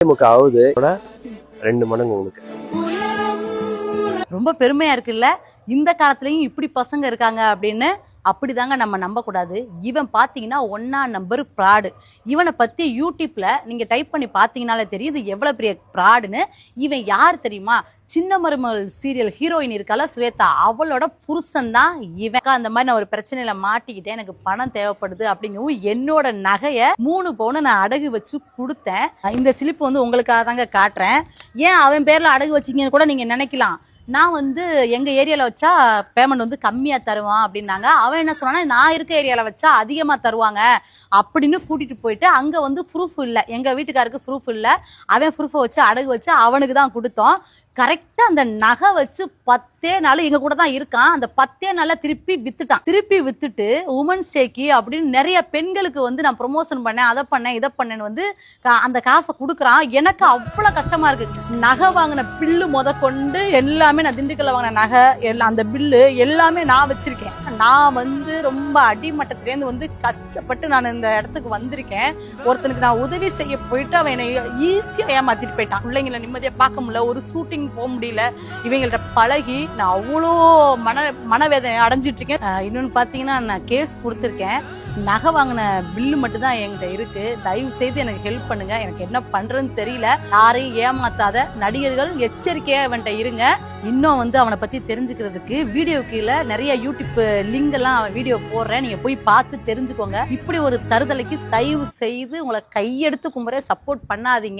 நமக்கு ஆகுது 2 மடங்கு உங்களுக்கு. ரொம்ப பெருமையா இருக்குல்ல, இந்த காலத்துலயும் இப்படி பசங்க இருக்காங்க அப்படின்னு. அப்படிதாங்க நம்ம நம்பக்கூடாது. இவன் பாத்தீங்கன்னா 1ஆம் நம்பர் ஃப்ராடு. இவனை பத்தி யூடியூப்ல நீங்க டைப் பண்ணி பாத்தீங்கன்னாலே தெரியுது எவ்வளவு பெரிய ஃப்ராடுன்னு. இவன் யார் தெரியுமா? சின்ன மருமகள் சீரியல் ஹீரோயின் இருக்கால ஸ்வேதா, அவளோட புருஷன் தான் இவன். அந்த மாதிரி நான் ஒரு பிரச்சனையில மாட்டிக்கிட்டேன், எனக்கு பணம் தேவைப்படுது அப்படிங்கவும் என்னோட நகைய 3 பவுன் நான் அடகு வச்சு கொடுத்தேன். இந்த ஸ்லிப் வந்து உங்களுக்காக தாங்க காட்டுறேன். ஏன் அவன் பேர்ல அடகு வச்சிங்கன்னு கூட நீங்க நினைக்கலாம். நான் வந்து எங்க ஏரியால வச்சா பேமெண்ட் வந்து கம்மியா தருவான் அப்படின்னாங்க. அவன் என்ன சொன்னானா, நான் இருக்க ஏரியால வச்சா அதிகமா தருவாங்க அப்படின்னு கூட்டிட்டு போயிட்டு அங்க வந்து ப்ரூஃப் இல்ல, எங்க வீட்டுக்காருக்கு ப்ரூஃப் இல்ல, அவன் ப்ரூஃபை வச்சு அடகு வச்சு அவனுக்கு தான் கொடுத்தோம். கரெக்டா அந்த நகை வச்சு 10 நாள் எங்க கூட தான் இருக்கான். அந்த 10 நாள்ல திருப்பி வித்துட்டான். திருப்பி வித்துட்டு உமன்ஸ் டேக்கு அப்படின்னு நிறைய பெண்களுக்கு வந்து நான் ப்ரொமோஷன் பண்ணேன், அதை பண்ணேன் இதை பண்ணேன்னு வந்து அந்த காசை கொடுக்குறான். எனக்கு அவ்வளவு கஷ்டமா இருக்கு. நகை வாங்கின பில்லு கொண்டு எல்லாமே, நான் திண்டுக்கல்ல வாங்கின நகை எல்லாம், அந்த பில்லு எல்லாமே நான் வச்சிருக்கேன். நான் வந்து ரொம்ப அடிமட்டத்திலேருந்து வந்து கஷ்டப்பட்டு நான் இந்த இடத்துக்கு வந்திருக்கேன். ஒருத்தனுக்கு நான் உதவி செய்ய போயிட்டு அவன் என்னை ஈஸியா ஏமாத்திட்டு போயிட்டான். பிள்ளைங்களை நிம்மதியா பார்க்க முடியல, ஒரு ஷூட்டிங் போக முடியல. இவங்கள்ட்ட பழகி நான் அவ்வளோ மனவேதனை அடைஞ்சிட்டு இருக்கேன். இன்னொன்னு பாத்தீங்கன்னா, நான் கேஸ் கொடுத்துருக்கேன். நகை வாங்கின பில்லு மட்டும் தான் என்கிட்ட இருக்கு. தயவு செய்து எனக்கு ஹெல்ப் பண்ணுங்க, எனக்கு என்ன பண்றதுன்னு தெரியல. யாரையும் ஏமாத்தாத நடிகர்கள் எச்சரிக்கையா இவன்ட்ட இருங்க. இன்னும் வந்து அவனை பத்தி தெரிஞ்சுக்கிறதுக்கு வீடியோ கீழே நிறைய யூடியூப் லிங்க் எல்லாம் வீடியோ போடுறேன், நீங்க போய் பார்த்து தெரிஞ்சுக்கோங்க. இப்படி ஒரு தருதலைக்கு தயவு செய்து உங்களை கையெடுத்து கும்புற சப்போர்ட் பண்ணாதீங்க.